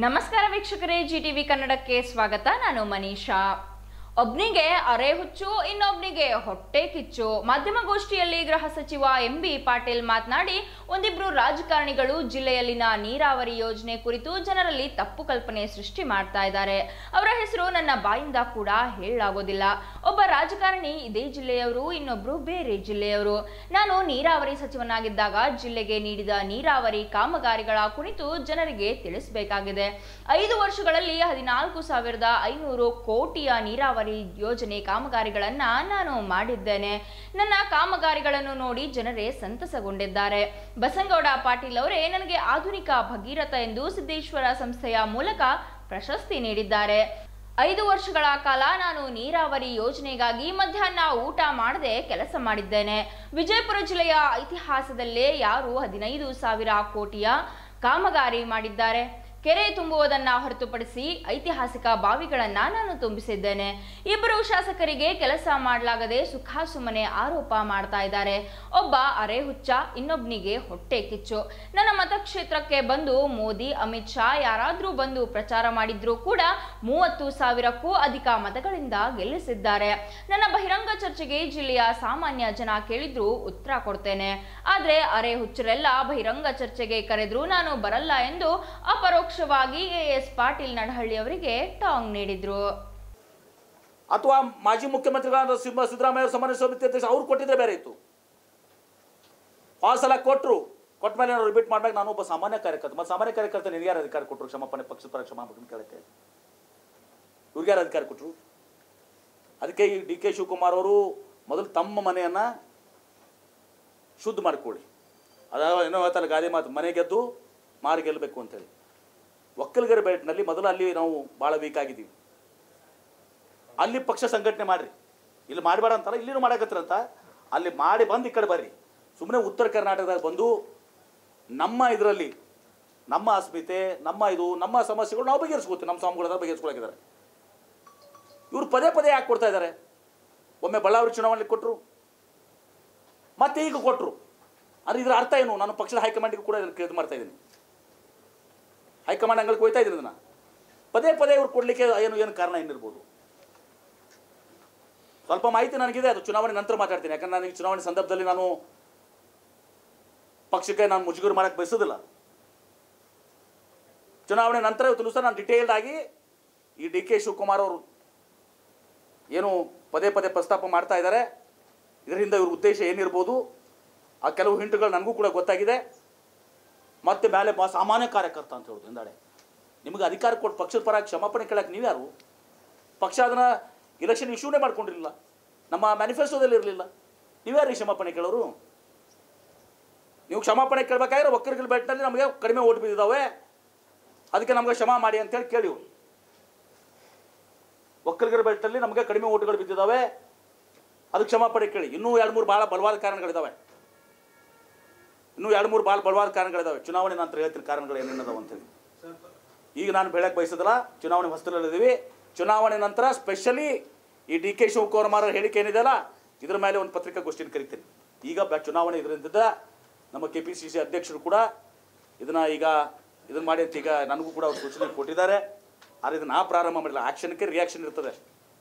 ನಮಸ್ಕಾರ ವೀಕ್ಷಕರೇ, ಜಿಟಿವಿ ಕನ್ನಡಕ್ಕೆ ಸ್ವಾಗತ. ನಾನು ಮನೀಷಾ. ಒಬ್ನಿಗೆ ಅರೆ ಹುಚ್ಚು, ಇನ್ನೊಬ್ನಿಗೆ ಹೊಟ್ಟೆ ಕಿಚ್ಚು. ಮಾಧ್ಯಮಗೋಷ್ಠಿಯಲ್ಲಿ ಗೃಹ ಸಚಿವ ಎಂಬಿ ಪಾಟೀಲ್ ಮಾತನಾಡಿ, ಒಂದಿಬ್ರು ರಾಜಕಾರಣಿಗಳು ಜಿಲ್ಲೆಯಲ್ಲಿನ ನೀರಾವರಿ ಯೋಜನೆ ಕುರಿತು ಜನರಲ್ಲಿ ತಪ್ಪು ಕಲ್ಪನೆ ಸೃಷ್ಟಿ ಮಾಡ್ತಾ ಇದ್ದಾರೆ. ಅವರ ಹೆಸರು ನನ್ನ ಬಾಯಿಂದ ಕೂಡ ಹೇಳಲಾಗೋದಿಲ್ಲ. ಒಬ್ಬ ರಾಜಕಾರಣಿ ಇದೇ ಜಿಲ್ಲೆಯವರು, ಇನ್ನೊಬ್ರು ಬೇರೆ ಜಿಲ್ಲೆಯವರು. ನಾನು ನೀರಾವರಿ ಸಚಿವನಾಗಿದ್ದಾಗ ಜಿಲ್ಲೆಗೆ ನೀಡಿದ ನೀರಾವರಿ ಕಾಮಗಾರಿಗಳ ಕುರಿತು ಜನರಿಗೆ ತಿಳಿಸಬೇಕಾಗಿದೆ. 5 ವರ್ಷಗಳಲ್ಲಿ 14,500 ಕೋಟಿಯ ನೀರಾವರಿ ಯೋಜನೆ ಕಾಮಗಾರಿಗಳನ್ನ ನಾನು ಮಾಡಿದ್ದೇನೆ. ನನ್ನ ಕಾಮಗಾರಿಗಳನ್ನು ನೋಡಿ ಜನರೇ ಸಂತಸಗೊಂಡಿದ್ದಾರೆ. ಬಸನಗೌಡ ಪಾಟೀಲ್ ಅವರೇ ನನಗೆ ಆಧುನಿಕ ಭಗೀರಥ ಎಂದು ಸಿದ್ದೇಶ್ವರ ಸಂಸ್ಥೆಯ ಮೂಲಕ ಪ್ರಶಸ್ತಿ ನೀಡಿದ್ದಾರೆ. 5 ವರ್ಷಗಳ ಕಾಲ ನಾನು ನೀರಾವರಿ ಯೋಜನೆಗಾಗಿ ಮಧ್ಯಾಹ್ನ ಊಟ ಮಾಡದೆ ಕೆಲಸ ಮಾಡಿದ್ದೇನೆ. ವಿಜಯಪುರ ಜಿಲ್ಲೆಯ ಇತಿಹಾಸದಲ್ಲೇ ಯಾರು 15,000 ಕೋಟಿಯ ಕಾಮಗಾರಿ ಮಾಡಿದ್ದಾರೆ? ಕೆರೆ ತುಂಬುವುದನ್ನ ಹೊರತುಪಡಿಸಿ ಐತಿಹಾಸಿಕ ಬಾವಿಗಳನ್ನ ನಾನು ತುಂಬಿಸಿದ್ದೇನೆ. ಇಬ್ಬರು ಶಾಸಕರಿಗೆ ಕೆಲಸ ಮಾಡಲಾಗದೆ ಸುಖಾಸುಮ್ಮನೆ ಆರೋಪ ಮಾಡ್ತಾ ಇದ್ದಾರೆ. ಒಬ್ಬ ಅರೆ ಹುಚ್ಚ, ಇನ್ನೊಬ್ನಿಗೆ ಹೊಟ್ಟೆ ಕಿಚ್ಚು. ನನ್ನ ಮತಕ್ಷೇತ್ರಕ್ಕೆ ಬಂದು ಮೋದಿ, ಅಮಿತ್ ಶಾ ಯಾರಾದ್ರೂ ಬಂದು ಪ್ರಚಾರ ಮಾಡಿದ್ರು ಕೂಡ 30,000ಕ್ಕೂ ಅಧಿಕ ಮತಗಳಿಂದ ಗೆಲ್ಲಿಸಿದ್ದಾರೆ. ನನ್ನ ಬಹಿರಂಗ ಚರ್ಚೆಗೆ ಜಿಲ್ಲೆಯ ಸಾಮಾನ್ಯ ಜನ ಕೇಳಿದ್ರು ಉತ್ತರ ಕೊಡ್ತೇನೆ. ಆದ್ರೆ ಅರೆ ಹುಚ್ಚರೆಲ್ಲ ಬಹಿರಂಗ ಚರ್ಚೆಗೆ ಕರೆದ್ರು ನಾನು ಬರಲ್ಲ ಎಂದು ಪರೋಕ್ಷವಾಗಿ ಎಸ್ ಪಾಟೀಲ್ ನಡಹಳ್ಳಿ ಅವರಿಗೆ ಟಾಂಗ್ ನೀಡಿದ್ರು. ಅಥವಾ ಮಾಜಿ ಮುಖ್ಯಮಂತ್ರಿಗಳಾದ ಸಿದ್ದರಾಮಯ್ಯ ಅವರು ಸಮಾವೇಶ ಸಮಿತಿ ಅಧ್ಯಕ್ಷ ಅವ್ರು ಕೊಟ್ಟಿದ್ರೆ ಬೇರೆ ಇತ್ತು. ಸಲ ಕೊಟ್ಟರು, ಕೊಟ್ಟ ಮೇಲೆ ನಾನು ರಿಪೀಟ್ ಮಾಡ್ಬೇಕು. ನಾನು ಒಬ್ಬ ಸಾಮಾನ್ಯ ಕಾರ್ಯಕರ್ತ. ಮತ್ತು ಸಾಮಾನ್ಯ ಕಾರ್ಯಕರ್ತ ನಿನಗೆ ಯಾರು ಅಧಿಕಾರ ಕೊಟ್ಟರು? ಕ್ಷಮಾಪಣೆ, ಪಕ್ಷದ ಪರ ಕ್ಷಮಾಪಣೆ ಕೇಳಕ್ಕೆ ಇವ್ರಿಗೆ ಯಾರು ಅಧಿಕಾರ ಕೊಟ್ಟರು? ಅದಕ್ಕೆ ಈ ಡಿ ಕೆ ಶಿವಕುಮಾರ್ ಅವರು ಮೊದಲು ತಮ್ಮ ಮನೆಯನ್ನು ಶುದ್ಧ ಮಾಡಿಕೊಳ್ಳಿ. ಅದಾವ ಏನೋ ಹೇಳ್ತಾರೆ ಗಾದೆ ಮಾತು, ಮನೆ ಗೆದ್ದು ಮಾರು ಗೆಲ್ಲಬೇಕು ಅಂತೇಳಿ. ಒಕ್ಕಲಿಗರ ಬೆಲ್ಟ್ನಲ್ಲಿ ಮೊದಲು ಅಲ್ಲಿ ನಾವು ಭಾಳ ವೀಕ್ ಆಗಿದ್ದೀವಿ. ಅಲ್ಲಿ ಪಕ್ಷ ಸಂಘಟನೆ ಮಾಡಿರಿ. ಇಲ್ಲಿ ಮಾಡಬೇಡ ಅಂತಲ್ಲ, ಇಲ್ಲಿನೂ ಮಾಡಕತ್ತಿರಂತ. ಅಲ್ಲಿ ಮಾಡಿ ಬಂದು ಈ ಕಡೆ ಬರ್ರಿ. ಸುಮ್ಮನೆ ಉತ್ತರ ಕರ್ನಾಟಕದಾಗ ಬಂದು ನಮ್ಮ ಇದರಲ್ಲಿ ನಮ್ಮ ಅಸ್ಮಿತೆ, ನಮ್ಮ ಸಮಸ್ಯೆಗಳು ನಾವು ಬಗೆಹರಿಸ್ಕೋತೀವಿ. ನಮ್ಮ ಸ್ವಾಮಿಗಳಾದ ಬಗೆಹರಿಸ್ಕೊಳಕಿದ್ದಾರೆ. ಇವರು ಪದೇ ಪದೇ ಯಾಕೆ ಕೊಡ್ತಾ ಇದ್ದಾರೆ? ಒಮ್ಮೆ ಬಳ್ಳಾರಿ ಚುನಾವಣೆಗೆ ಕೊಟ್ಟರು, ಮತ್ತೆ ಈಗ ಕೊಟ್ಟರು. ಅಂದರೆ ಇದರ ಅರ್ಥ ಏನು? ನಾನು ಪಕ್ಷದ ಹೈಕಮಾಂಡಿಗೆ ಕೂಡ ಇದು ಮಾಡ್ತಾ ಇದ್ದೀನಿ. ಹೈಕಮಾಂಡ್ ಅಂಗಳಿಗೆ ಹೋಗ್ತಾ ಇದ್ದೀನಿ. ಅದನ್ನು ಪದೇ ಪದೇ ಇವ್ರು ಕೊಡಲಿಕ್ಕೆ ಏನು ಕಾರಣ ಏನಿರ್ಬೋದು? ಸ್ವಲ್ಪ ಮಾಹಿತಿ ನನಗಿದೆ, ಅದು ಚುನಾವಣೆ ನಂತರ ಮಾತಾಡ್ತೀನಿ. ಯಾಕಂದ್ರೆ ನಾನು ಈ ಚುನಾವಣೆ ಸಂದರ್ಭದಲ್ಲಿ ನಾನು ಪಕ್ಷಕ್ಕೆ ನಾನು ಮುಜುಗರ ಮಾಡೋಕ್ಕೆ ಬಯಸೋದಿಲ್ಲ. ಚುನಾವಣೆ ನಂತರ ಇವತ್ತು ಸಹ ನಾನು ಡಿಟೇಲ್ಡ್ ಆಗಿ ಈ ಡಿ ಕೆ ಶಿವಕುಮಾರ್ ಅವರು ಏನು ಪದೇ ಪದೇ ಪ್ರಸ್ತಾಪ ಮಾಡ್ತಾ ಇದ್ದಾರೆ, ಇದರಿಂದ ಇವ್ರ ಉದ್ದೇಶ ಏನಿರ್ಬೋದು, ಆ ಕೆಲವು ಹಿಂಟುಗಳು ನನಗೂ ಕೂಡ ಗೊತ್ತಾಗಿದೆ. ಮತ್ತೆ ಮೇಲೆ ಸಾಮಾನ್ಯ ಕಾರ್ಯಕರ್ತ ಅಂತ ಹೇಳೋದು ಎಂದಾಳೆ. ನಿಮಗೆ ಅಧಿಕಾರ ಕೊಟ್ಟು ಪಕ್ಷದ ಪರ ಕ್ಷಮಾಪಣೆ ಕೇಳಕ್ಕೆ ನೀವ್ಯಾರು? ಪಕ್ಷ ಅದನ್ನು ಇಲೆಕ್ಷನ್ ಇಶ್ಯೂನೇ ಮಾಡ್ಕೊಂಡಿರಲಿಲ್ಲ, ನಮ್ಮ ಮ್ಯಾನಿಫೆಸ್ಟೋದಲ್ಲಿ ಇರಲಿಲ್ಲ. ನೀವ್ಯಾರು ಈ ಕ್ಷಮಾಪಣೆ ಕೇಳೋರು? ನೀವು ಕ್ಷಮಾಪಣೆ ಕೇಳಬೇಕಾದ್ರೆ ಒಕ್ಕಲಿಗರ ಬೆಲ್ಟ್ನಲ್ಲಿ ನಮಗೆ ಕಡಿಮೆ ಓಟ್ ಬಿದ್ದಿದ್ದಾವೆ, ಅದಕ್ಕೆ ನಮಗೆ ಕ್ಷಮಾ ಮಾಡಿ ಅಂತೇಳಿ ಕೇಳಿ. ಒಕ್ಕಲಿಗರ ಬೆಲ್ಟಲ್ಲಿ ನಮಗೆ ಕಡಿಮೆ ಓಟುಗಳು ಬಿದ್ದಿದ್ದಾವೆ, ಅದಕ್ಕೆ ಕ್ಷಮಾಪಣೆ ಕೇಳಿ. ಇನ್ನೂ 2-3 ಭಾಳ ಬಲವಾದ ಕಾರಣಗಳಿದ್ದಾವೆ. ಚುನಾವಣೆ ನಂತರ ಹೇಳ್ತೀನಿ ಕಾರಣಗಳು ಏನೇನದಾವ ಅಂತೇಳಿ. ಈಗ ನಾನು ಹೇಳಕ್ಕೆ ಬಯಸೋದಿಲ್ಲ. ಚುನಾವಣೆ ಹೊಸದಲ್ಲಿದ್ದೀವಿ. ಚುನಾವಣೆ ನಂತರ ಸ್ಪೆಷಲಿ ಈ ಡಿ ಕೆ ಶಿವಕುಮಾರ್ ಹೇಳಿಕೆ ಏನಿದೆಯಲ್ಲ, ಇದ್ರ ಮೇಲೆ ಒಂದು ಪತ್ರಿಕಾಗೋಷ್ಠಿನ ಕರಿತೀನಿ. ಈಗ ಚುನಾವಣೆ ಇದರಿಂದ ನಮ್ಮ KPCC ಅಧ್ಯಕ್ಷರು ಕೂಡ ಇದನ್ನು ಮಾಡಿ ಅಂತ ಈಗ ನನಗೂ ಕೂಡ ಅವ್ರು ಸೂಚನೆ ಕೊಟ್ಟಿದ್ದಾರೆ. ಆದರೆ ಇದನ್ನು ಪ್ರಾರಂಭ ಮಾಡಿಲ್ಲ. ಆ್ಯಕ್ಷನ್ಗೆ ರಿಯಾಕ್ಷನ್ ಇರ್ತದೆ.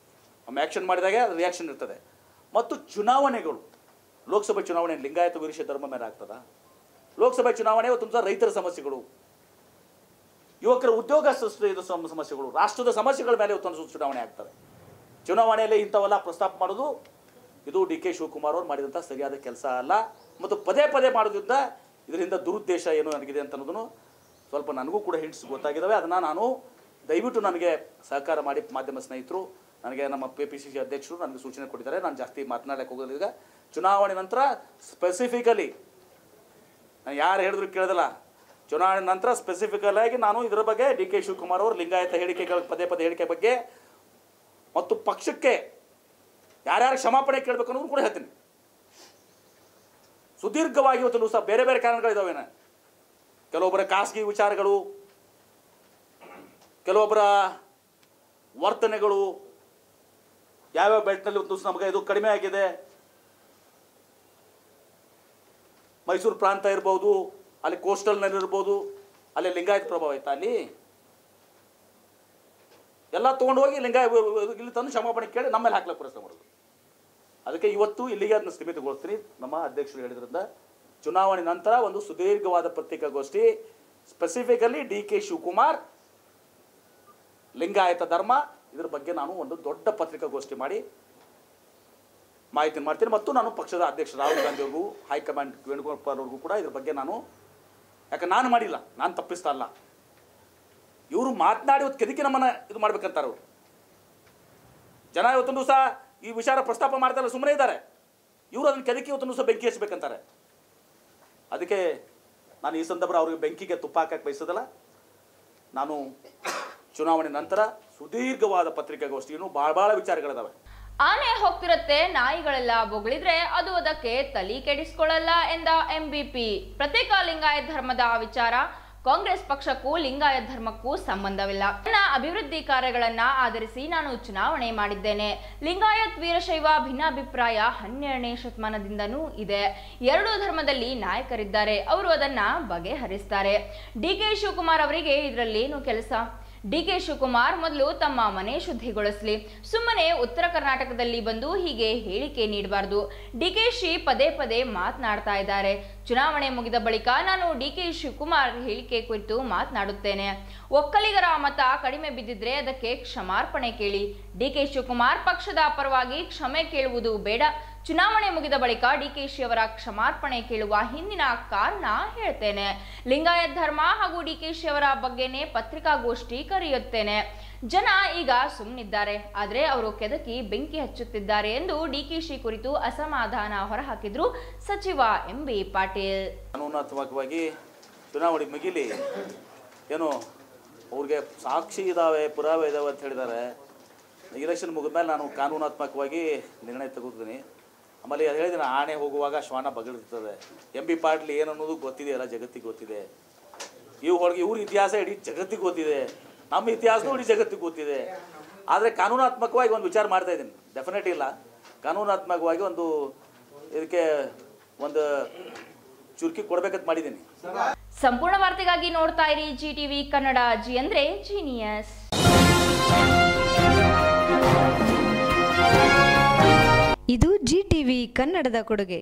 ಒಮ್ಮೆ ಆ್ಯಕ್ಷನ್ ಮಾಡಿದಾಗ ಅದು ರಿಯಾಕ್ಷನ್ ಇರ್ತದೆ. ಮತ್ತು ಚುನಾವಣೆಗಳು, ಲೋಕಸಭೆ ಚುನಾವಣೆ ಲಿಂಗಾಯತ ವೀರಶೈವ ಧರ್ಮ ಮೇಲೆ ಆಗ್ತದ? ಲೋಕಸಭೆ ಚುನಾವಣೆ ತುಂಬ ರೈತರ ಸಮಸ್ಯೆಗಳು, ಯುವಕರ ಉದ್ಯೋಗ ಸೃಷ್ಟಿ ಸಮಸ್ಯೆಗಳು, ರಾಷ್ಟ್ರದ ಸಮಸ್ಯೆಗಳ ಮೇಲೆ ಇವತ್ತೊಂದು ಚುನಾವಣೆ ಆಗ್ತದೆ. ಚುನಾವಣೆಯಲ್ಲಿ ಇಂಥವೆಲ್ಲ ಪ್ರಸ್ತಾಪ ಮಾಡೋದು ಇದು ಡಿ ಕೆ ಶಿವಕುಮಾರ್ ಅವರು ಮಾಡಿದಂಥ ಸರಿಯಾದ ಕೆಲಸ ಅಲ್ಲ. ಮತ್ತು ಪದೇ ಪದೇ ಮಾಡೋದ್ರಿಂದ ಇದರಿಂದ ದುರುದ್ದೇಶ ಏನು ನನಗಿದೆ ಅಂತ ಅನ್ನೋದನ್ನು ಸ್ವಲ್ಪ ನನಗೂ ಕೂಡ ಹಿಂಟ್ಸ್ ಗೊತ್ತಾಗಿದ್ದಾವೆ. ಅದನ್ನು ನಾನು ದಯವಿಟ್ಟು ನನಗೆ ಸಹಕಾರ ಮಾಡಿ ಮಾಧ್ಯಮ ಸ್ನೇಹಿತರು, ನನಗೆ ನಮ್ಮ KPCC ಅಧ್ಯಕ್ಷರು ನನಗೆ ಸೂಚನೆ ಕೊಟ್ಟಿದ್ದಾರೆ. ನಾನು ಜಾಸ್ತಿ ಮಾತನಾಡಕ್ಕೆ ಹೋಗೋದಿಲ್ಲ. ಈಗ ಚುನಾವಣೆ ನಂತರ ಸ್ಪೆಸಿಫಿಕಲಿ ನಾನು ಯಾರು ಹೇಳಿದ್ರು ಕೇಳೋದಿಲ್ಲ. ಚುನಾವಣೆ ನಂತರ ಸ್ಪೆಸಿಫಿಕಲ್ ಆಗಿ ನಾನು ಇದರ ಬಗ್ಗೆ ಡಿ ಕೆ ಶಿವಕುಮಾರ್ ಅವರು ಲಿಂಗಾಯತ ಹೇಳಿಕೆಗಳ ಪದೇ ಪದೇ ಹೇಳಿಕೆ ಬಗ್ಗೆ ಮತ್ತು ಪಕ್ಷಕ್ಕೆ ಯಾರ್ಯಾರು ಕ್ಷಮಾಪಣೆ ಕೇಳಬೇಕು ಅನ್ನೋದು ಕೂಡ ಹೇಳ್ತೀನಿ. ಸುದೀರ್ಘವಾಗಿ ಇವತ್ತು ಸಹ ಬೇರೆ ಬೇರೆ ಕಾರಣಗಳಿದ್ದಾವೇನ. ಕೆಲವೊಬ್ಬರ ಖಾಸಗಿ ವಿಚಾರಗಳು, ಕೆಲವೊಬ್ಬರ ವರ್ತನೆಗಳು, ಯಾವ್ಯಾವ ಬೆಲ್ಟ್ನಲ್ಲಿ ಒಂದು ನಮಗೆ ಇದು ಕಡಿಮೆ ಆಗಿದೆ, ಮೈಸೂರು ಪ್ರಾಂತ ಇರ್ಬೋದು, ಅಲ್ಲಿ ಕೋಸ್ಟಲ್ನಲ್ಲಿ ಇರ್ಬೋದು, ಅಲ್ಲಿ ಲಿಂಗಾಯತ ಪ್ರಭಾವ ಆಯ್ತಾ? ಅಲ್ಲಿ ಎಲ್ಲ ತೊಗೊಂಡು ಹೋಗಿ ಇಲ್ಲಿ ತಂದು ಕ್ಷಮಾಪಣೆ ಕೇಳಿ ನಮ್ಮ ಮೇಲೆ ಹಾಕ್ಲಿಕ್ಕೆ ಪ್ರಯತ್ನ ಮಾಡೋದು. ಅದಕ್ಕೆ ಇವತ್ತು ಇಲ್ಲಿಗೆ ಅದನ್ನ ಸ್ಥಗಿತಗೊಳಿಸ್ತೀನಿ. ನಮ್ಮ ಅಧ್ಯಕ್ಷರು ಹೇಳಿದ್ರಿಂದ ಚುನಾವಣೆ ನಂತರ ಒಂದು ಸುದೀರ್ಘವಾದ ಪತ್ರಿಕಾಗೋಷ್ಠಿ, ಸ್ಪೆಸಿಫಿಕಲಿ DK ಶಿವಕುಮಾರ್ ಲಿಂಗಾಯತ ಧರ್ಮ ಇದ್ರ ಬಗ್ಗೆ ನಾನು ಒಂದು ದೊಡ್ಡ ಪತ್ರಿಕಾಗೋಷ್ಠಿ ಮಾಡಿ ಮಾಹಿತಿ ಮಾಡ್ತೀನಿ. ಮತ್ತು ನಾನು ಪಕ್ಷದ ಅಧ್ಯಕ್ಷ ರಾಹುಲ್ ಗಾಂಧಿ ಅವ್ರಿಗೂ, ಹೈಕಮಾಂಡ್ ವೇಣುಗೋಪಾಲ್ ಅವ್ರಿಗೂ ಕೂಡ ಇದ್ರ ಬಗ್ಗೆ ನಾನು, ಯಾಕೆ ನಾನು ಮಾಡಿಲ್ಲ, ನಾನು ತಪ್ಪಿಸ್ತಾ ಅಲ್ಲ, ಇವರು ಮಾತನಾಡಿ ಇವತ್ತು ಕೆದಕಿ ನಮ್ಮನ್ನು ಇದು ಮಾಡ್ಬೇಕಂತಾರೆ. ಅವರು ಜನ ಇವತ್ತೊಂದು ದಿವಸ ಈ ವಿಚಾರ ಪ್ರಸ್ತಾಪ ಮಾಡ್ತಾರೆ, ಸುಮ್ಮನೆ ಇದ್ದಾರೆ. ಇವರು ಅದನ್ನು ಕೆದಕಿ ಇವತ್ತೊಂದು ದಿವಸ ಬೆಂಕಿ ಹಚ್ಚಬೇಕಂತಾರೆ. ಅದಕ್ಕೆ ನಾನು ಈ ಸಂದರ್ಭ ಅವ್ರಿಗೆ ಬೆಂಕಿಗೆ ತುಪ್ಪ ಹಾಕಕ್ಕೆ ಬಯಸೋದಲ್ಲ. ನಾನು ಚುನಾವಣೆ ನಂತರ ಸುದೀರ್ಘವಾದ ಪತ್ರಿಕಾಗೋಷ್ಠಿಯನ್ನು ಭಾಳ ವಿಚಾರಗಳಿದಾವೆ. ಆನೆ ಹೋಗ್ತಿರತ್ತೆ, ನಾಯಿಗಳೆಲ್ಲ ಬೊಗಳಿದ್ರೆ ಅದು ಅದಕ್ಕೆ ತಲೆ ಕೆಡಿಸ್ಕೊಳ್ಳಲ್ಲ ಎಂದ MBP. ಪ್ರತ್ಯೇಕ ಲಿಂಗಾಯತ್ ಧರ್ಮದ ವಿಚಾರ ಕಾಂಗ್ರೆಸ್ ಪಕ್ಷಕ್ಕೂ ಲಿಂಗಾಯತ್ ಧರ್ಮಕ್ಕೂ ಸಂಬಂಧವಿಲ್ಲ. ನನ್ನ ಅಭಿವೃದ್ಧಿ ಕಾರ್ಯಗಳನ್ನ ಆಧರಿಸಿ ನಾನು ಚುನಾವಣೆ ಮಾಡಿದ್ದೇನೆ. ಲಿಂಗಾಯತ್ ವೀರಶೈವ ಭಿನ್ನಾಭಿಪ್ರಾಯ 12ನೇ ಶತಮಾನದಿಂದನೂ ಇದೆ. ಎರಡೂ ಧರ್ಮದಲ್ಲಿ ನಾಯಕರಿದ್ದಾರೆ, ಅವರು ಅದನ್ನ ಬಗೆಹರಿಸ್ತಾರೆ. DK ಶಿವಕುಮಾರ್ ಅವರಿಗೆ ಇದರಲ್ಲೇನು ಕೆಲಸ? DK ಶಿವಕುಮಾರ್ ಮೊದಲು ತಮ್ಮ ಮನೆ ಶುದ್ಧಿಗೊಳಿಸಲಿ. ಸುಮ್ಮನೆ ಉತ್ತರ ಕರ್ನಾಟಕದಲ್ಲಿ ಬಂದು ಹೀಗೆ ಹೇಳಿಕೆ ನೀಡಬಾರ್ದು. DKಶಿ ಪದೇ ಪದೇ ಮಾತನಾಡ್ತಾ ಇದ್ದಾರೆ. ಚುನಾವಣೆ ಮುಗಿದ ಬಳಿಕ ನಾನು DK ಶಿವಕುಮಾರ್ ಹೇಳಿಕೆ ಕುರಿತು ಮಾತನಾಡುತ್ತೇನೆ. ಒಕ್ಕಲಿಗರ ಮತ ಕಡಿಮೆ ಬಿದ್ದಿದ್ರೆ ಅದಕ್ಕೆ ಕ್ಷಮಾರ್ಪಣೆ ಕೇಳಿ. DK ಶಿವಕುಮಾರ್ ಪಕ್ಷದ ಪರವಾಗಿ ಕ್ಷಮೆ ಕೇಳುವುದು ಬೇಡ. ಚುನಾವಣೆ ಮುಗಿದ ಬಳಿಕ DKಶಿ ಅವರ ಕ್ಷಮಾರ್ಪಣೆ ಕೇಳುವ ಹಿಂದಿನ ಕಾರಣ ಹೇಳ್ತೇನೆ. ಲಿಂಗಾಯತ್ ಧರ್ಮ ಹಾಗೂ DKಶಿ ಅವರ ಬಗ್ಗೆನೇ ಪತ್ರಿಕಾಗೋಷ್ಠಿ ಕರೆಯುತ್ತೇನೆ. ಜನ ಈಗ ಸುಮ್ಮನಿದ್ದಾರೆ, ಆದರೆ ಅವರು ಕೆದಕಿ ಬೆಂಕಿ ಹಚ್ಚುತ್ತಿದ್ದಾರೆ ಎಂದು DKಶಿ ಕುರಿತು ಅಸಮಾಧಾನ ಹೊರಹಾಕಿದ್ರು ಸಚಿವ MB ಪಾಟೀಲ್. ಕಾನೂನಾತ್ಮಕವಾಗಿ ಚುನಾವಣೆ ಮುಗಿಲಿ, ಏನು ಅವ್ರಿಗೆ ಸಾಕ್ಷಿ ಇದ್ದಾವೆ, ಪುರಾವೆ ಇದಾವೆ ಅಂತ ಹೇಳಿದ್ದಾರೆ. ಇಲೆಕ್ಷನ್ ಮುಗಿದ ಮೇಲೆ ನಾನು ಕಾನೂನಾತ್ಮಕವಾಗಿ ನಿರ್ಣಯ ತಗೋತೀನಿ. ಆಮೇಲೆ ಹೇಳಿದ್ರೆ ಆಣೆ ಹೋಗುವಾಗ ಶ್ವಾನ ಬಗಳಿರ್ತದೆ. MB ಪಾಟೀಲ್ ಏನು ಅನ್ನೋದು ಗೊತ್ತಿದೆ, ಎಲ್ಲ ಜಗತ್ತಿಗೆ ಗೊತ್ತಿದೆ. ಇವ್ರ ಇತಿಹಾಸ ಇಡೀ ಜಗತ್ತಿಗೆ ಗೊತ್ತಿದೆ, ನಮ್ಮ ಇತಿಹಾಸನೂ ಇಡೀ ಜಗತ್ತಿಗೆ ಗೊತ್ತಿದೆ. ಆದರೆ ಕಾನೂನಾತ್ಮಕವಾಗಿ ಒಂದು ವಿಚಾರ ಮಾಡ್ತಾ ಇದ್ದೀನಿ. ಡೆಫಿನೆಟ್ ಇಲ್ಲ, ಕಾನೂನಾತ್ಮಕವಾಗಿ ಒಂದು ಇದಕ್ಕೆ ಒಂದು ಚುರುಕಿ ಕೊಡ್ಬೇಕಂತ ಮಾಡಿದ್ದೀನಿ. ಸಂಪೂರ್ಣ ವಾರ್ತೆಗಾಗಿ ನೋಡ್ತಾ ಇರಿ GTV ಕನ್ನಡ. ಜಿ ಅಂದ್ರೆ ಜೀನಿಯಸ್. ಇದು GTV ಕನ್ನಡದ ಕೊಡುಗೆ.